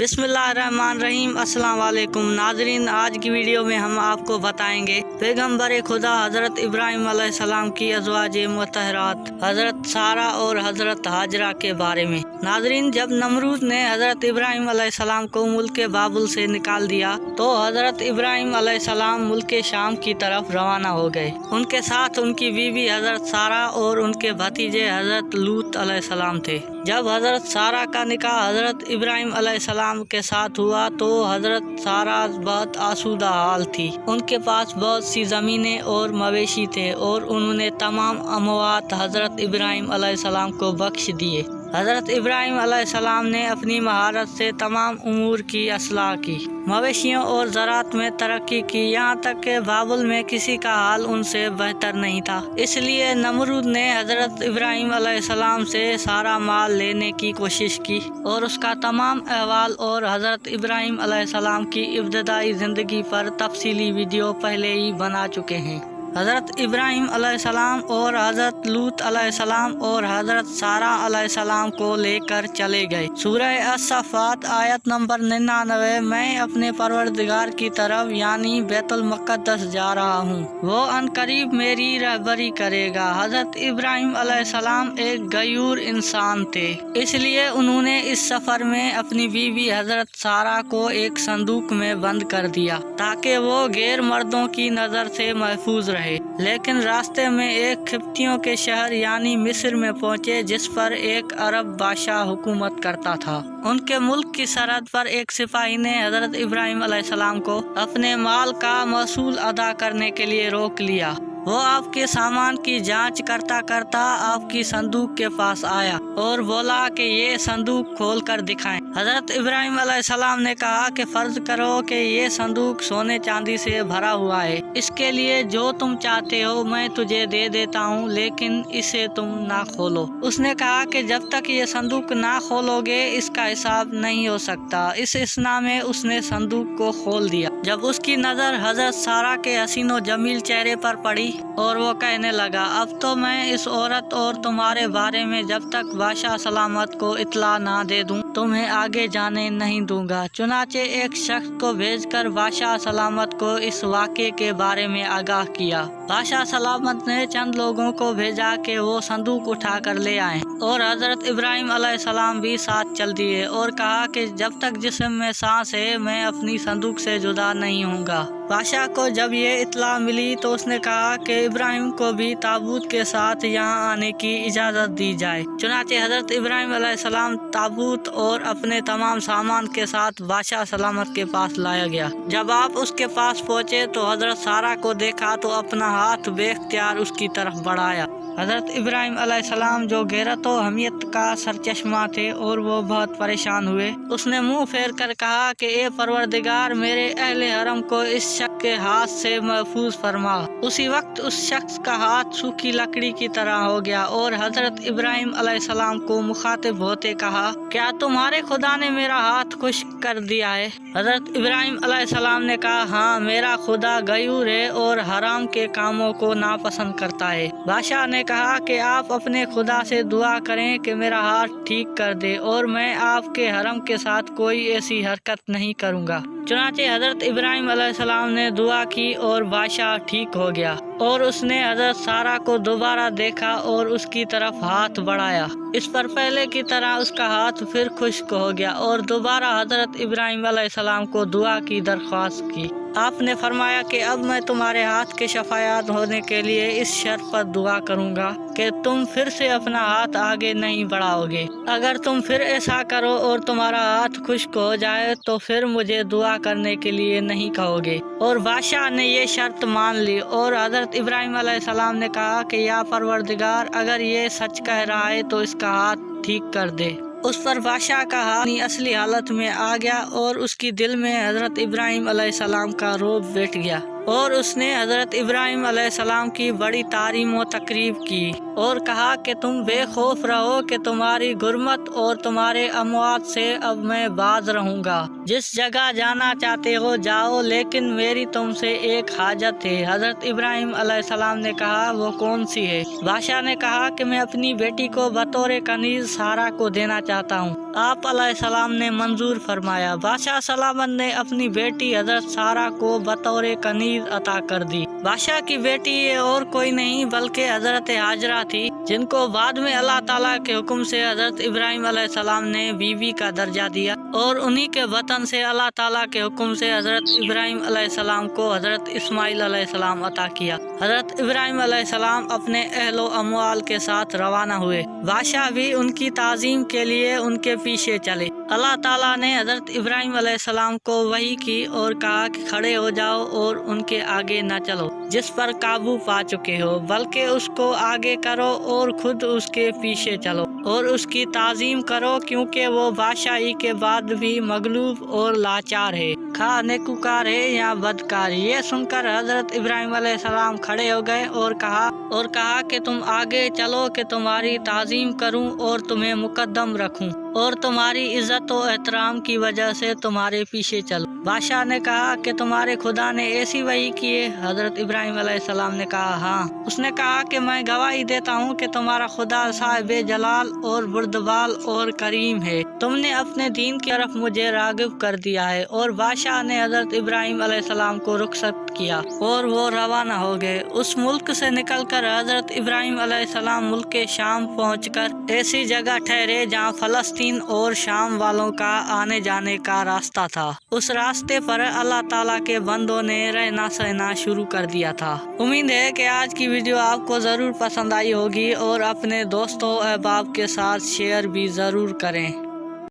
बिस्मिल्लाहिर्रहमानिर्रहीम। अस्सलाम वालेकुम नाजरीन, आज की वीडियो में हम आपको बताएंगे पैगम्बर खुदा हज़रत इब्राहीम अलैहिस्सलाम की अज़वाजे मुतहरात हज़रत सारा और हज़रत हाजरा के बारे में। नाजरीन, जब नमरूद ने हज़रत इब्राहीम अलैहिस्सलाम को मुल्क बाबुल से निकाल दिया तो हज़रत इब्राहीम अलैहिस्सलाम मुल्क शाम की तरफ रवाना हो गए। उनके साथ उनकी बीवी हज़रत सारा और उनके भतीजे हज़रत लूत अलैहिस्सलाम थे। जब हज़रत सारा का निकाह हज़रत इब्राहीम अलैहिस्सलाम के साथ हुआ तो हज़रत सारा बहुत आसूदा हाल थी। उनके पास बहुत सी ज़मीनें और मवेशी थे और उन्होंने तमाम अमवात हज़रत इब्राहीम अलैहिस्सलाम को बख्श दिए। हज़रत इब्राहीम अलैहिस्सलाम ने अपनी महारत से तमाम उमूर की असलाह की, मवेशियों और ज़रात में तरक्की की, यहाँ तक कि बाबुल में किसी का हाल उनसे बेहतर नहीं था। इसलिए नमरूद ने हज़रत इब्राहीम अलैहिस्सलाम से सारा माल लेने की कोशिश की और उसका तमाम अहवाल और हज़रत इब्राहीम अलैहिस्सलाम की इब्तदाई ज़िंदगी पर तफसीली वीडियो पहले ही बना चुके हैं। हज़रत इब्राहीम अलैहिस्सलाम और हज़रत लूत अलैहिस्सलाम और हज़रत सारा अलैहिस्सलाम को लेकर चले गए। सूरह अस-सफ़ात आयत नंबर 99। मैं अपने परवरदिगार की तरफ यानी बैतुल मुक़द्दस जा रहा हूँ, वो अनकरीब मेरी रहबरी करेगा। हज़रत इब्राहीम अलैहिस्सलाम एक गयूर इंसान थे, इसलिए उन्होंने इस सफ़र में अपनी बीवी हज़रत सारा को एक संदूक में बंद कर दिया ताकि वो गैर मर्दों की नज़र से महफूज रहे। लेकिन रास्ते में एक खिप्तियों के शहर यानी मिस्र में पहुंचे, जिस पर एक अरब बादशाह हुकूमत करता था। उनके मुल्क की सरहद पर एक सिपाही ने हज़रत इब्राहीम अलैहिस्सलाम को अपने माल का महसूल अदा करने के लिए रोक लिया। वो आपके सामान की जांच करता करता आपकी संदूक के पास आया और बोला कि ये संदूक खोल कर दिखाएं। हज़रत इब्राहीम अलैहिस्सलाम ने कहा कि फर्ज करो कि ये संदूक सोने चांदी से भरा हुआ है, इसके लिए जो तुम चाहते हो मैं तुझे दे देता हूँ, लेकिन इसे तुम ना खोलो। उसने कहा कि जब तक ये संदूक ना खोलोगे इसका हिसाब नहीं हो सकता। इस इस्ना में उसने संदूक को खोल दिया। जब उसकी नज़र हज़रत सारा के हसीनो जमील चेहरे पर पड़ी और वो कहने लगा, अब तो मैं इस औरत और तुम्हारे बारे में जब तक बादशाह सलामत को इत्ला ना दे दूं तुम्हें आगे जाने नहीं दूंगा। चुनाचे एक शख्स को भेजकर बादशाह सलामत को इस वाक़े के बारे में आगाह किया। बादशाह सलामत ने चंद लोगों को भेजा कि वो संदूक उठा कर ले आए और हज़रत इब्राहीम अलैहिस्सलाम भी साथ चल दिए और कहा कि जब तक जिस्म में सांस है मैं अपनी संदूक से जुदा नहीं होऊंगा। बादशाह को जब ये इत्ला मिली तो उसने कहा कि इब्राहीम को भी ताबूत के साथ यहाँ आने की इजाज़त दी जाए। चुनाचे हज़रत इब्राहीम अलैहिस्सलाम ताबूत और अपने तमाम सामान के साथ बादशाह सलामत के पास लाया गया। जब आप उसके पास पहुँचे तो हज़रत सारा को देखा तो अपना हाथ बेख्तियार उसकी तरफ बढ़ाया। हज़रत इब्राहीम अलैहिस्सलाम जो गैरत और हमियत का सरचश्मा थे और वो बहुत परेशान हुए। उसने मुंह फेर कर कहा कि ए परवरदिगार, मेरे अहले हरम को इस शख्स के हाथ से महफूज फरमा। उसी वक्त उस शख्स का हाथ सूखी लकड़ी की तरह हो गया और हज़रत इब्राहीम अलैहिस्सलाम को मुखातिब होते कहा, क्या तुम्हारे खुदा ने मेरा हाथ खुश्क कर दिया है? हज़रत इब्राहीम अलैहिस्सलाम ने कहा, हाँ, मेरा खुदा गयूर है और हराम के कामों को नापसंद करता है। बादशाह ने कहा कि आप अपने खुदा से दुआ करें कि मेरा हाथ ठीक कर दे और मैं आपके हरम के साथ कोई ऐसी हरकत नहीं करूँगा। चुनाचे हज़रत इब्राहीम अलैहिस्सलाम ने दुआ की और बादशाह ठीक हो गया और उसने हज़रत सारा को दोबारा देखा और उसकी तरफ हाथ बढ़ाया। इस पर पहले की तरह उसका हाथ फिर खुश्क हो गया और दोबारा हज़रत इब्राहीम अलैहिस्सलाम को दुआ की दरख्वास्त की। आपने फरमाया कि अब मैं तुम्हारे हाथ के शफायात होने के लिए इस शर्त पर दुआ करूंगा कि तुम फिर से अपना हाथ आगे नहीं बढ़ाओगे। अगर तुम फिर ऐसा करो और तुम्हारा हाथ खुश्क हो जाए तो फिर मुझे दुआ करने के लिए नहीं कहोगे। और बादशाह ने ये शर्त मान ली और हज़रत इब्राहीम अलैहिस्सलाम ने कहा कि या परवरदिगार, अगर ये सच कह रहा है तो इसका हाथ ठीक कर दे। उस पर बादशाह का हाथ अपनी असली हालत में आ गया और उसकी दिल में हज़रत इब्राहीम अलैहिस्सलाम का रौब बैठ गया। اور اس نے حضرت ابراہیم علیہ السلام کی بڑی تعظیم و تقریب کی اور کہا کہ تم بے خوف رہو کہ تمہاری غربت اور تمہارے اموات سے اب میں باز رہوں گا۔ جس جگہ جانا چاہتے ہو جاؤ، لیکن میری تم سے ایک حاجت ہے۔ حضرت ابراہیم علیہ السلام نے کہا وہ کون سی ہے؟ بادشاہ نے کہا کہ میں اپنی بیٹی کو بطور کنیز سارا کو دینا چاہتا ہوں۔ آپ علیہ السلام نے منظور فرمایا۔ بادشاہ سلامت نے اپنی بیٹی حضرت سارا کو بطور کنیز عطا کر دی۔ بادشاہ کی بیٹی یہ اور کوئی نہیں بلکہ حضرت ہاجرہ تھی، جن کو بعد میں اللہ تعالیٰ کے حکم سے حضرت ابراہیم علیہ السلام نے بیوی کا درجہ دیا، اور انہی کے وطن سے اللہ تعالیٰ کے حکم سے حضرت ابراہیم علیہ السلام کو حضرت اسماعیل علیہ السلام عطا کیا۔ حضرت ابراہیم علیہ السلام اپنے اہل و اموال کے ساتھ روانہ ہوئے۔ بادشاہ بھی ان کی تعظیم کے لیے ان کے پیچھے چلے۔ اللہ تعالیٰ نے حضرت ابراہیم علیہ السلام کو وحی کی اور کہا کہ کھڑے ہو جاؤ اور ان کے آگے نہ چلو جس پر قابو پا چکے ہو، بلکہ اس کو آگے کرو اور خود اس کے پیچھے چلو اور اس کی تعظیم کرو، کیونکہ وہ بادشاہی کے بعد بھی مغلوب اور لاچار ہے، خواہ نیکوکار ہے یا بدکار۔ یہ سن کر حضرت ابراہیم علیہ السلام کھڑے ہو گئے اور کہا کہ تم آگے چلو کہ تمہاری تعظیم کروں اور تمہیں مقدم رکھوں اور تمہاری عزت و احترام کی وجہ سے تمہارے پیچھے چلو۔ بادشاہ نے کہا کہ تمہارے خدا نے ایسی وحی کی ہے؟ حضرت ابراہیم علیہ السلام نے کہا ہاں۔ اس نے کہا کہ میں گواہی دیتا ہوں کہ تمہارا خدا صاحب جلال اور بردبار اور کریم ہے، تم نے اپنے دین کی طرف مجھے راغب کر دیا ہے۔ اور بادشاہ نے حضرت ابراہیم علیہ السلام کو رخصت کیا اور وہ روانہ ہو گئے۔ اس ملک سے نکل کر حضرت ابراہیم علیہ السلام ملک شام پہنچ کر ایسی جگہ ٹھہرے جہاں فلسطین اور شام والوں کا آنے جانے کا راستہ تھا۔ اس راستے پر اللہ تعالیٰ کے بندوں نے رہنا سہنا شروع کر دیا تھا۔ امید ہے کہ آج کی ویڈیو آپ کو ضرور پسند آئی ہوگی اور اپنے دوستوں احباب کے ساتھ شیئر بھی ضرور کریں۔